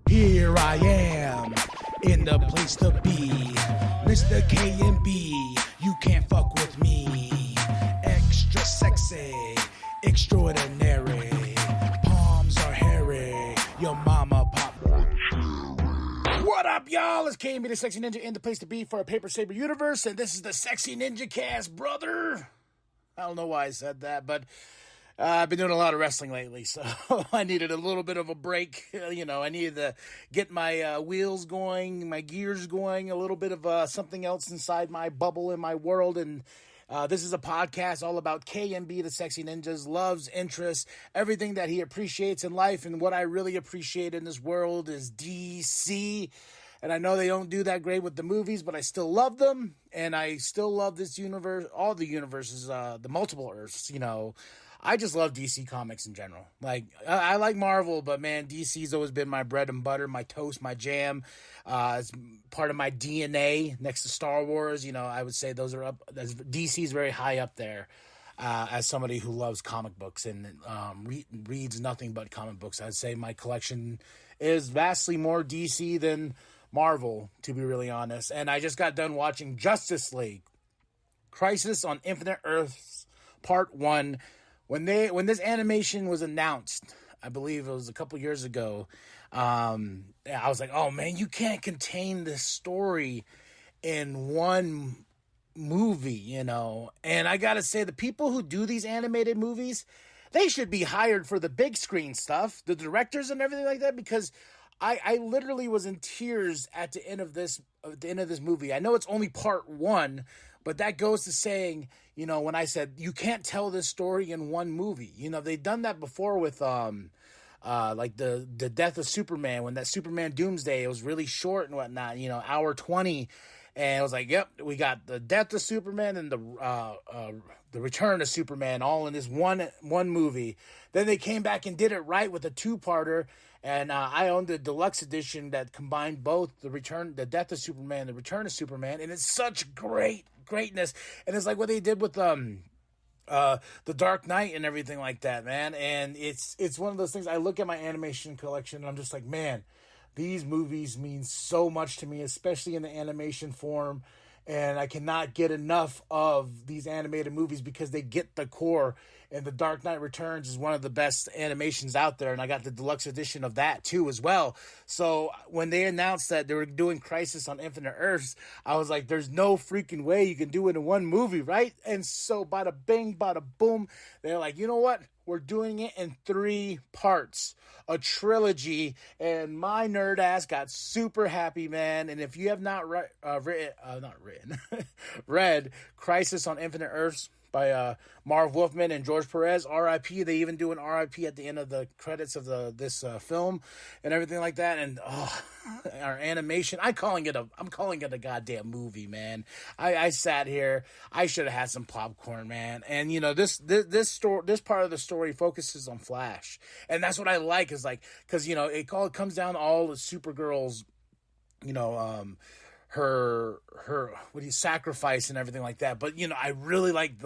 Here I am, in the place to be. Mr. K&B, you can't fuck with me. Extra sexy, extraordinary. Palms are hairy, your mama pop. What up, y'all? It's K&B, the Sexy Ninja, in the place to be for a Paper Saber universe, and this is the Sexy Ninjacast, brother. I don't know why I said that, but I've been doing a lot of wrestling lately, so I needed a little bit of a break. I needed to get my wheels going, my gears going, a little bit of something else inside my bubble in my world. And this is a podcast all about K&B, the Sexy Ninjas, loves, interests, everything that he appreciates in life. And what I really appreciate in this world is DC. And I know they don't do that great with the movies, but I still love them. And I still love this universe, all the universes, the multiple Earths, I just love DC Comics in general. Like, I like Marvel, but man, DC's always been my bread and butter, my toast, my jam. It's part of my DNA next to Star Wars. I would say those are up. DC's very high up there as somebody who loves comic books and reads nothing but comic books. I'd say my collection is vastly more DC than Marvel, to be really honest. And I just got done watching Justice League Crisis on Infinite Earths Part 1. When this animation was announced, I believe it was a couple years ago, I was like, oh man, you can't contain this story in one movie, And I gotta say, the people who do these animated movies, they should be hired for the big screen stuff, the directors and everything like that, because I literally was in tears at the end of this movie. I know it's only part 1, but that goes to saying, when I said you can't tell this story in one movie. They've done that before with like the death of Superman, when that Superman Doomsday, it was really short and whatnot, hour 20. And I was like, yep, we got the death of Superman and the return of Superman all in this one movie. Then they came back and did it right with a 2-parter. And I owned the deluxe edition that combined both the death of Superman, and the return of Superman. And it's such greatness. And it's like what they did with the Dark Knight and everything like that, man. And it's one of those things. I look at my animation collection and I'm just like, man, these movies mean so much to me, especially in the animation form. And I cannot get enough of these animated movies because they get the core. And The Dark Knight Returns is one of the best animations out there. And I got the deluxe edition of that too as well. So when they announced that they were doing Crisis on Infinite Earths, I was like, there's no freaking way you can do it in one movie, right? And so bada bing, bada boom, they're like, you know what? We're doing it in 3 parts, a trilogy, and my nerd ass got super happy, man. And if you have not read Crisis on Infinite Earths by Marv Wolfman and George Perez, R.I.P. They even do an R.I.P. at the end of the credits of this film and everything like that. And our animation, I'm calling it a goddamn movie, man. I sat here, I should have had some popcorn, man. And this part of the story focuses on Flash, and that's what I like, is like, because it comes down to all the Supergirl's, her sacrifice and everything like that. But I really like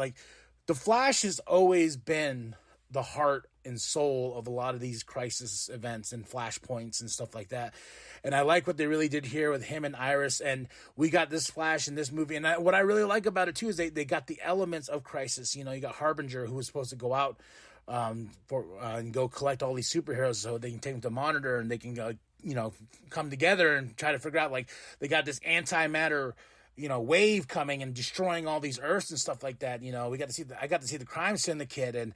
the Flash has always been the heart and soul of a lot of these crisis events and flashpoints and stuff like that. And I like what they really did here with him and Iris, and we got this Flash in this movie. And what I really like about it too is they got the elements of Crisis. You got Harbinger, who was supposed to go out and go collect all these superheroes so they can take them to Monitor, and they can go come together and try to figure out, like, they got this antimatter, wave coming and destroying all these Earths and stuff like that. I got to see the Crime Syndicate, and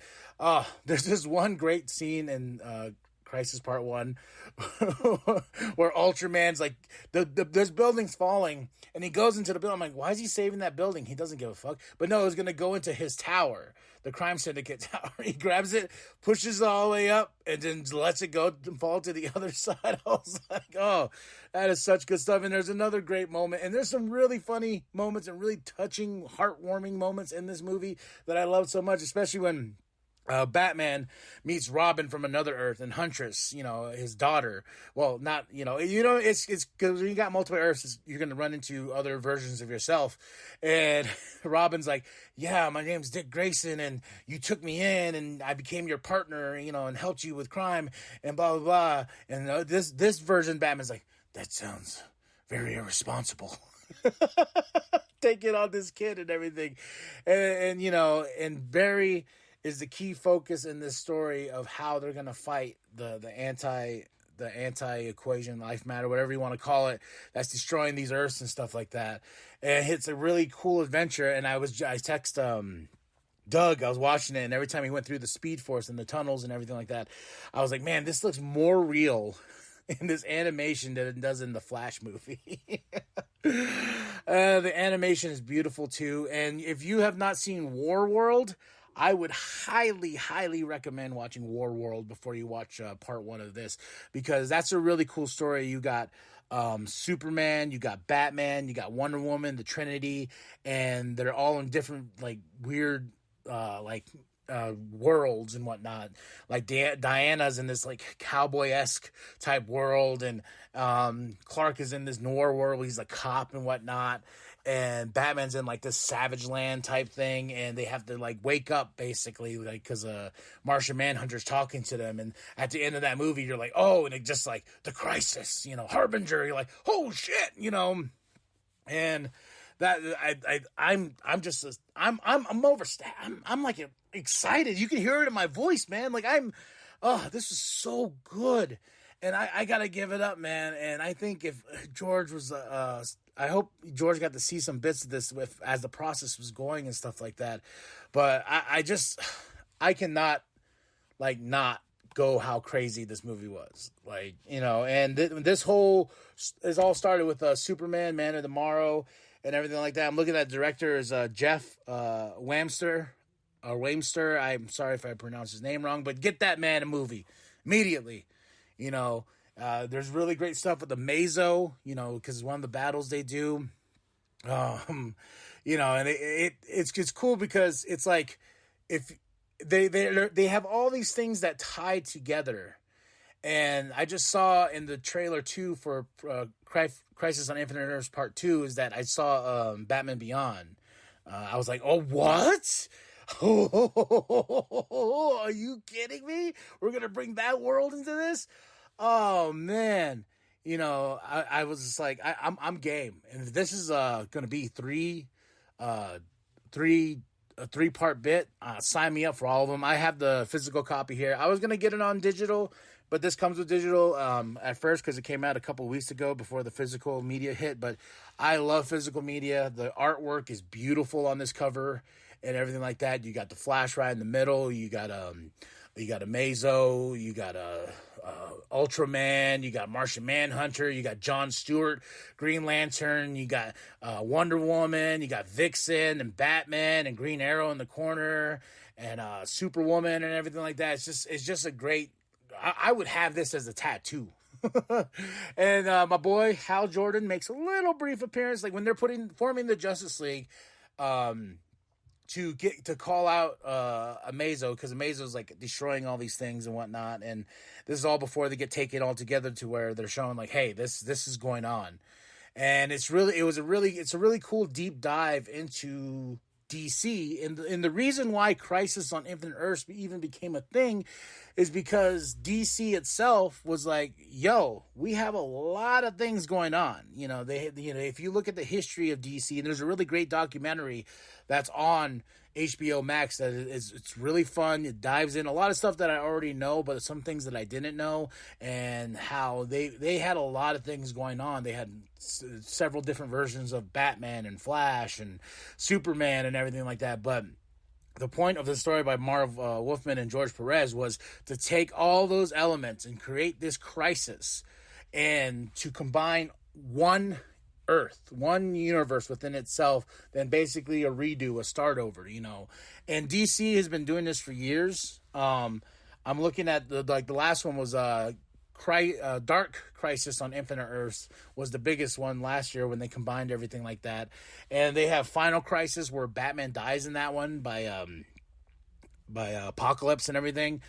there's this one great scene in Crisis Part 1 where Ultraman's like, there's buildings falling, and he goes into the building. I'm like, why is he saving that building? He doesn't give a fuck. But no, it was going to go into his tower, the Crime Syndicate tower. He grabs it, pushes it all the way up, and then lets it go and fall to the other side. I was like, oh, that is such good stuff. And there's another great moment, and there's some really funny moments and really touching, heartwarming moments in this movie that I love so much, especially when Batman meets Robin from another Earth, and Huntress, his daughter. Well, not, it's because when you got multiple Earths, you're going to run into other versions of yourself. And Robin's like, yeah, my name's Dick Grayson, and you took me in, and I became your partner, and helped you with crime, and blah, blah, blah. And this version, Batman's like, that sounds very irresponsible. Taking on this kid and everything. And Barry is the key focus in this story of how they're going to fight the anti-equation, life matter, whatever you want to call it, that's destroying these Earths and stuff like that. And it's a really cool adventure. And I text Doug, I was watching it, and every time he went through the Speed Force and the tunnels and everything like that, I was like, man, this looks more real in this animation than it does in the Flash movie. The animation is beautiful too. And if you have not seen War World, I would highly, highly recommend watching War World before you watch part 1 of this, because that's a really cool story. You got Superman, you got Batman, you got Wonder Woman, the Trinity, and they're all in different weird worlds and whatnot. Like Diana's in this cowboy-esque type world, and Clark is in this noir world where he's a cop and whatnot, and Batman's in this savage land type thing, and they have to wake up basically because Martian Manhunter's talking to them, and at the end of that movie you're like, oh, and it just the crisis, Harbinger, you're like, oh shit, and that I'm excited. You can hear it in my voice, man. This is so good. And I gotta give it up, man. And I think if George was, I hope George got to see some bits of this as the process was going and stuff like that. But I cannot not go how crazy this movie was. And this whole is all started with Superman, Man of Tomorrow, and everything like that. I'm looking at the director is Jeff Wamster. I'm sorry if I pronounced his name wrong, but get that man a movie immediately. There's really great stuff with the Mazo, because one of the battles they do, and it's cool because it's if they have all these things that tie together. And I just saw in the trailer 2 for Crisis on Infinite Earths Part 2 is that I saw Batman Beyond. I was like, oh, what? Oh, are you kidding me? We're going to bring that world into this? Oh, man. I was just like, I'm game. And if this is going to be a 3-part bit, sign me up for all of them. I have the physical copy here. I was going to get it on digital, but this comes with digital at first because it came out a couple weeks ago before the physical media hit. But I love physical media. The artwork is beautiful on this cover and everything like that. You got the Flash right in the middle. You got a Mazo. You got Ultraman. You got Martian Manhunter. You got John Stewart, Green Lantern. You got Wonder Woman. You got Vixen and Batman and Green Arrow in the corner and Superwoman and everything like that. It's just a great. I would have this as a tattoo. And my boy Hal Jordan makes a little brief appearance, when they're forming the Justice League, to call out Amazo, because Amazo's destroying all these things and whatnot, and this is all before they get taken all together to where they're showing hey, this is going on, and it's a really cool deep dive into DC, and the reason why Crisis on Infinite Earths even became a thing is because DC itself was yo, we have a lot of things going on. If you look at the history of DC, and there's a really great documentary that's on HBO Max that it's really fun. It dives in a lot of stuff that I already know, but some things that I didn't know, and how they had a lot of things going on. They had several different versions of Batman and Flash and Superman and everything like that. But the point of the story by Marv Wolfman and George Perez was to take all those elements and create this crisis and to combine one Earth, one universe within itself, then basically a redo, a start over, And DC has been doing this for years. I'm looking at the last one was Dark Crisis on Infinite Earths was the biggest one last year when they combined everything like that. And they have Final Crisis where Batman dies in that one by Apocalypse and everything.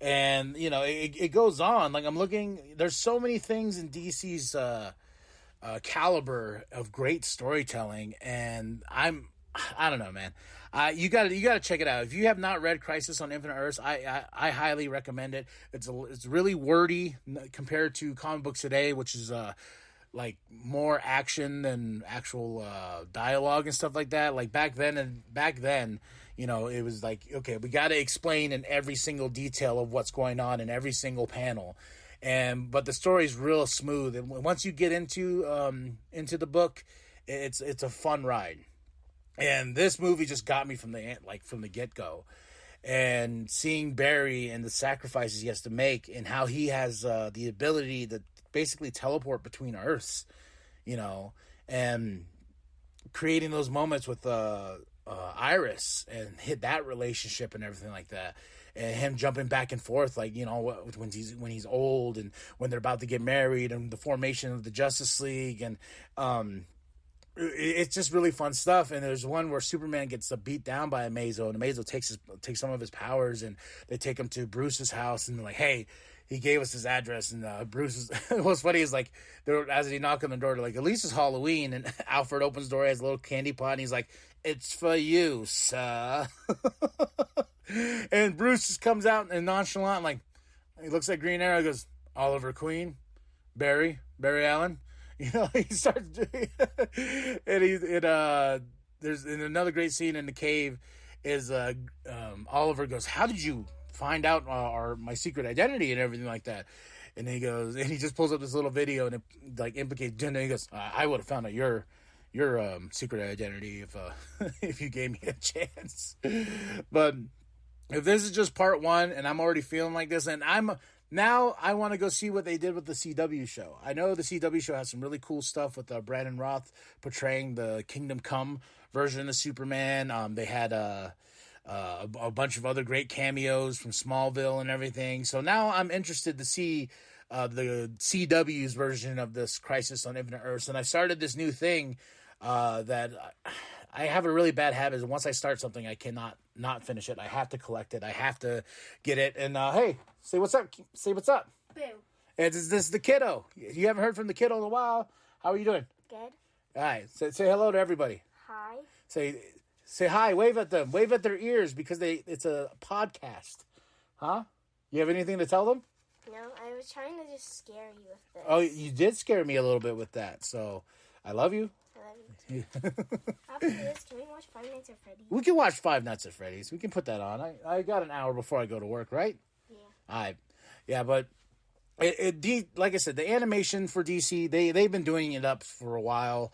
And you know, it goes on. Like I'm looking, there's so many things in DC's caliber of great storytelling, and I don't know, man. You got to check it out. If you have not read Crisis on Infinite Earths, I highly recommend it. It's really wordy compared to comic books today, which is like more action than actual dialogue and stuff like that. Like back then, you know, it was like, okay, we got to explain in every single detail of what's going on in every single panel. But the story's real smooth, and once you get into the book, it's a fun ride. And this movie just got me from the get-go. And seeing Barry and the sacrifices he has to make, and how he has the ability to basically teleport between Earths, you know, and creating those moments with Iris and hit that relationship and everything like that, and him jumping back and forth, like, you know, when he's old and when they're about to get married, and the formation of the Justice League, and it's just really fun stuff. And there's one where Superman gets beat down by Amazo, and Amazo takes some of his powers, and they take him to Bruce's house, and they're like, hey, he gave us his address. And Bruce is what's funny is, like, as he knock on the door, they're like, at least it's Halloween, and Alfred opens the door, he has a little candy pot, and he's like, it's for you, sir. And Bruce just comes out and nonchalant, like, he looks at Green Arrow, goes, Oliver Queen, Barry Allen. You know, he starts doing and there's another great scene in the cave is Oliver goes, how did you find out my secret identity and everything like that? And he goes, and he just pulls up this little video, and it like implicates gender. He goes, I would have found out your secret identity if you gave me a chance. But if this is just part one, and I'm already feeling like this, and now I want to go see what they did with the CW show. I know the CW show has some really cool stuff with Brandon Roth portraying the Kingdom Come version of Superman. They had a bunch of other great cameos from Smallville and everything. So now I'm interested to see the CW's version of this Crisis on Infinite Earths. And I started this new thing that I have a really bad habit. Once I start something, I cannot not finish it. I have to collect it. I have to get it. And hey, say what's up. Say what's up. Boo. And this is the kiddo. You haven't heard from the kiddo in a while. How are you doing? Good. All right. Say hello to everybody. Hi. Say hi. Wave at them. Wave at their ears, because it's a podcast. Huh? You have anything to tell them? No, I was trying to just scare you with this. Oh, you did scare me a little bit with that. So I love you. I love you too. After this, can we watch Five Nights at Freddy's? We can watch Five Nights at Freddy's. We can put that on. I got an hour before I go to work, right? Yeah. All right. Yeah, but like I said, the animation for DC, they've been doing it up for a while.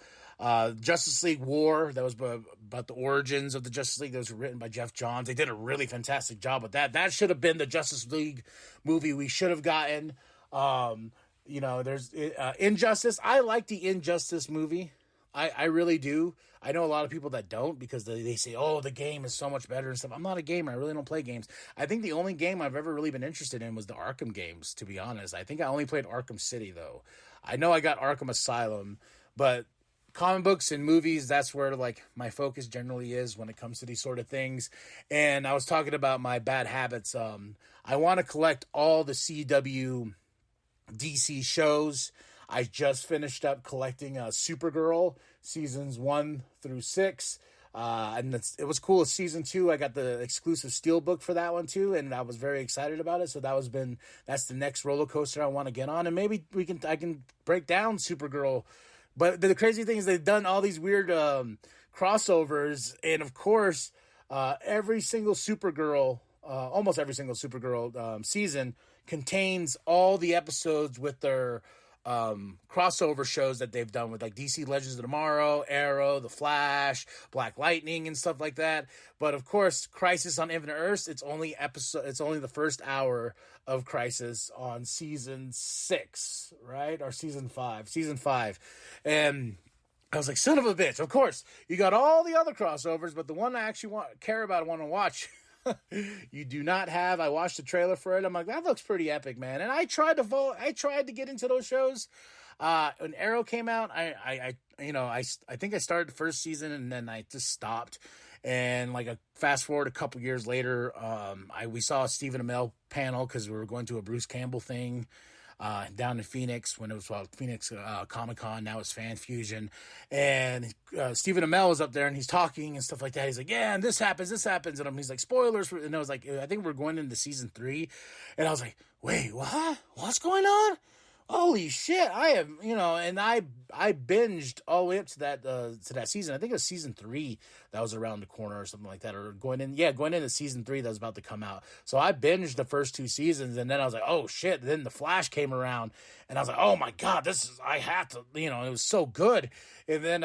Justice League War, that was about the origins of the Justice League. That was written by Jeff Johns. They did a really fantastic job with that. That should have been the Justice League movie we should have gotten. You know, there's Injustice. I like the Injustice movie. I really do. I know a lot of people that don't, because they say, oh, the game is so much better and stuff. I'm not a gamer. I really don't play games. I think the only game I've ever really been interested in was the Arkham games, to be honest. I think I only played Arkham City, though. I know I got Arkham Asylum, but comic books and movies, that's where like my focus generally is when it comes to these sort of things. And I was talking about my bad habits. I want to collect all the CW DC shows. I just finished up collecting Supergirl seasons 1 through 6. And it was cool. Season 2, I got the exclusive steelbook for that one too, and I was very excited about it. So that's the next roller coaster I want to get on, and maybe I can break down Supergirl. But the crazy thing is they've done all these weird crossovers, and of course, every single Supergirl, almost every single Supergirl season contains all the episodes with their crossover shows that they've done with, like, DC Legends of Tomorrow, Arrow, The Flash, Black Lightning, and stuff like that. But of course, Crisis on Infinite Earths, it's only the first hour of Crisis on season 6, right? Or season 5. And I was like, son of a bitch. Of course, you got all the other crossovers, but the one I actually want to watch, you do not have. I watched the trailer for it. I'm like, that looks pretty epic, man. And I tried to get into those shows. When Arrow came out, I think I started the first season and then I just stopped. And like a fast forward a couple years later, we saw a Stephen Amell panel because we were going to a Bruce Campbell thing down in Phoenix when it was Phoenix Comic-Con. Now it's Fan Fusion. And Stephen Amell was up there and he's talking and stuff like that. He's like, yeah, and this happens. And he's like, spoilers. And I was like, I think we're going into season 3. And I was like, wait, what? What's going on? Holy shit! I have, and I binged all the way up to that season. I think it was season 3 that was around the corner or something like that, or going into season 3 that was about to come out. So I binged the first 2 seasons, and then I was like, oh shit! Then the Flash came around, and I was like, oh my god, I have to, it was so good. And then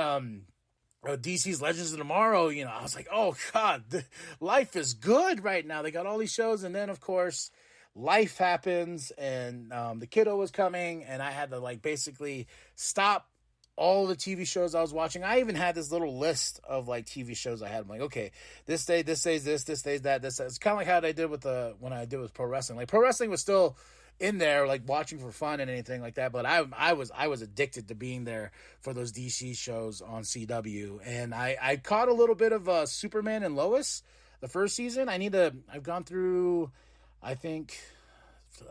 DC's Legends of Tomorrow, I was like, oh god, life is good right now. They got all these shows, and then of course, life happens, and the kiddo was coming, and I had to basically stop all the TV shows I was watching. I even had this little list of TV shows I had. I'm like, okay, this day this, this day that, this. It's kind of like how I did when I did with pro wrestling. Pro wrestling was still in there, watching for fun and anything like that. But I was addicted to being there for those DC shows on CW, and I caught a little bit of Superman and Lois the first season. I've gone through, I think,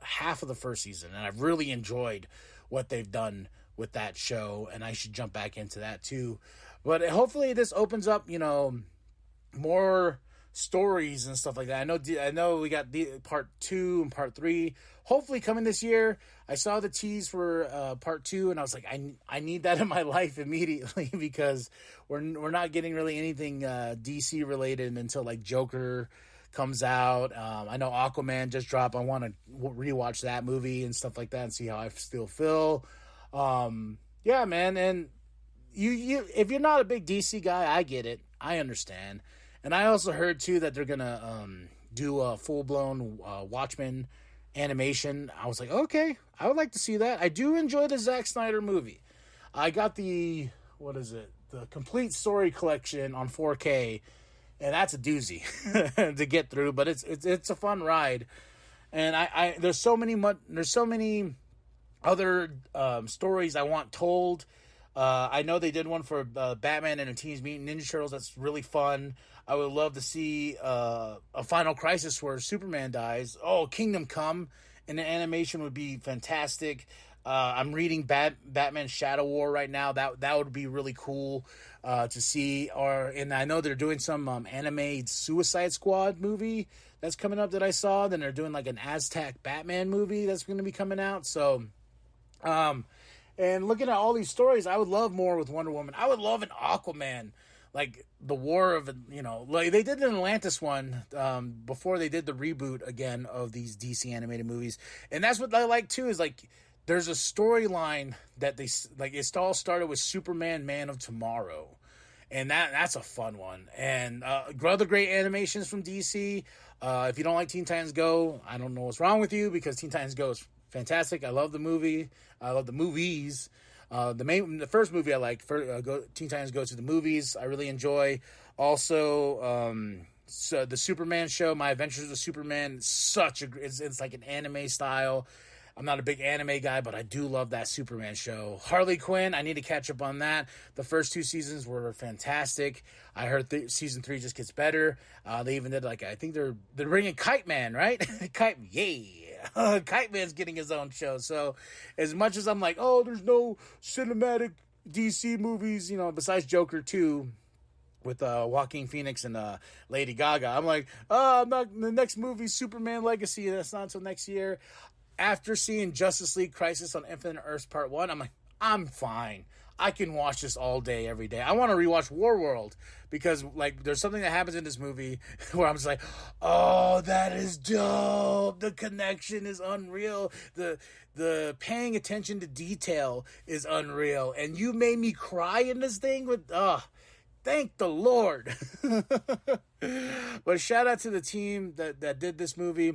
half of the first season, and I've really enjoyed what they've done with that show, and I should jump back into that too. But hopefully this opens up, more stories and stuff like that. I know we got the part 2 and part 3 hopefully coming this year. I saw the tease for part 2, and I was like, I need that in my life immediately because we're not getting really anything DC related until Joker comes out. I know Aquaman just dropped. I want to rewatch that movie and stuff like that and see how I still feel. Yeah, man. And you if you're not a big DC guy, I get it. I understand. And I also heard too that they're gonna do a full-blown Watchmen animation. I was like, okay, I would like to see that. I do enjoy the Zack Snyder movie. I got the complete story collection on 4K, and that's a doozy to get through, but it's a fun ride. And there's so many other stories I want told. I know they did one for Batman and the Teenage Mutant Ninja Turtles. That's really fun. I would love to see a Final Crisis where Superman dies. Oh, Kingdom Come in the animation would be fantastic. I'm reading Batman Shadow War right now. That would be really cool to see. And I know they're doing some anime Suicide Squad movie that's coming up that I saw. Then they're doing an Aztec Batman movie that's going to be coming out. So, and looking at all these stories, I would love more with Wonder Woman. I would love an Aquaman, the war of, they did an Atlantis one before they did the reboot again of these DC animated movies. And that's what I like too, is there's a storyline that it all started with Superman, Man of Tomorrow. And that's a fun one. And other great animations from DC. If you don't like Teen Titans Go, I don't know what's wrong with you, because Teen Titans Go is fantastic. I love the movie. I love the movies. The first movie I like, Teen Titans Go to the Movies, I really enjoy. Also, so the Superman show, My Adventures with Superman, it's like an anime style. I'm not a big anime guy, but I do love that Superman show. Harley Quinn, I need to catch up on that. The first 2 seasons were fantastic. I heard season 3 just gets better. They even did I think they're bringing Kite Man, right? Kite Man's getting his own show. So as much as I'm like, oh, there's no cinematic DC movies, besides Joker 2 with Joaquin Phoenix and Lady Gaga, I'm like, I'm not, the next movie, Superman Legacy, that's not until next year. After seeing Justice League Crisis on Infinite Earths Part 1, I'm like, I'm fine. I can watch this all day, every day. I want to rewatch Warworld because, there's something that happens in this movie where I'm just like, oh, that is dope. The connection is unreal. The paying attention to detail is unreal. And you made me cry in this thing with, thank the Lord. But shout out to the team that did this movie.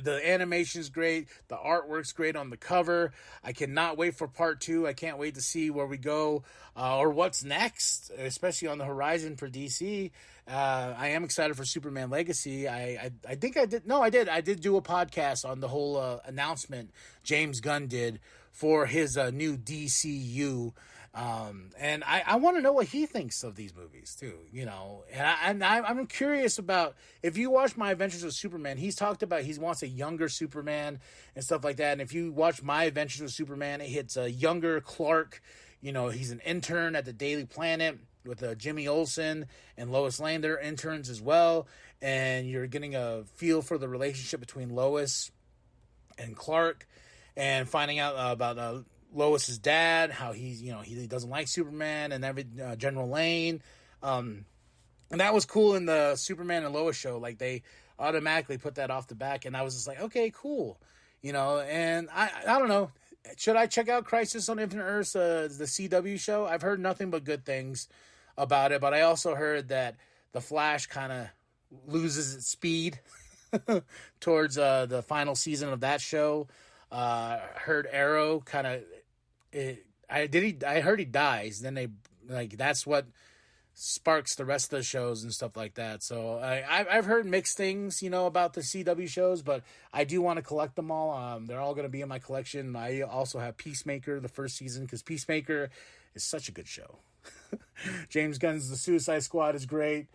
The animation's great. The artwork's great on the cover. I cannot wait for part 2. I can't wait to see where we go or what's next, especially on the horizon for DC. I am excited for Superman Legacy. I think I did. No, I did. I did do a podcast on the whole announcement James Gunn did for his new DCU. And I want to know what he thinks of these movies too, you know. And I'm curious about, if you watch My Adventures with Superman, he's talked about he wants a younger Superman and stuff like that. And if you watch My Adventures with Superman, it's a younger Clark. You know, he's an intern at the Daily Planet with Jimmy Olsen and Lois Lane. They're interns as well, and you're getting a feel for the relationship between Lois and Clark, and finding out about Lois's dad, how he's, you know, he doesn't like Superman, and General Lane, and that was cool in the Superman and Lois show. Like, they automatically put that off the back, and I was just like, okay, cool, you know. And I don't know, should I check out Crisis on Infinite Earths, the CW show? I've heard nothing but good things about it, but I also heard that the Flash kind of loses its speed towards the final season of that show. Heard Arrow kind of, I heard he dies. Then that's what sparks the rest of the shows and stuff like that. So I've heard mixed things, you know, about the CW shows, but I do want to collect them all. They're all going to be in my collection. I also have Peacemaker, the first season, because Peacemaker is such a good show. James Gunn's The Suicide Squad is great.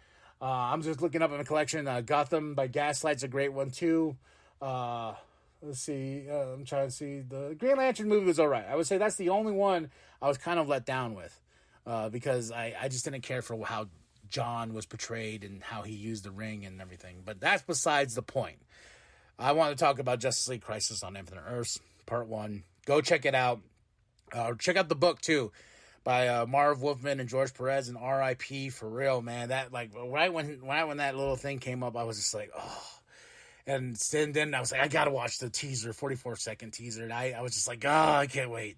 I'm just looking up in the collection. Gotham by Gaslight's a great one too. Let's see. I'm trying to see. The Green Lantern movie was all right. I would say that's the only one I was kind of let down with, because I just didn't care for how John was portrayed and how he used the ring and everything. But that's besides the point. I want to talk about Justice League Crisis on Infinite Earths, Part 1. Go check it out. Check out the book too, by Marv Wolfman and George Perez, and R.I.P. for real, man. That, like, right when that little thing came up, I was just like, oh. And then I was like, I gotta watch the teaser, 44-second teaser. And I was just like, oh, I can't wait.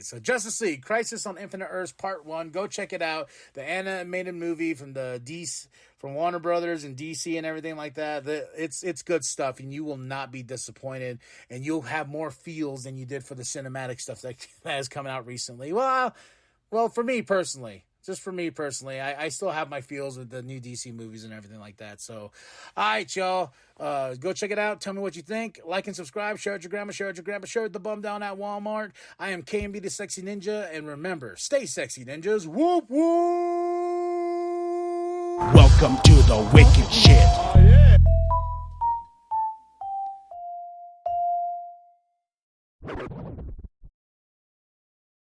So Justice League Crisis on Infinite Earths Part 1. Go check it out. The animated movie from from Warner Brothers and DC and everything like that. It's good stuff, and you will not be disappointed. And you'll have more feels than you did for the cinematic stuff that has come out recently. Well, for me personally. Just for me personally, I still have my feels with the new DC movies and everything like that. So, all right, y'all. Go check it out. Tell me what you think. Like and subscribe. Share it with your grandma. Share it the bum down at Walmart. I am KMB the Sexy Ninja. And remember, stay sexy, ninjas. Whoop, whoop. Welcome to the wicked shit. Oh, yeah.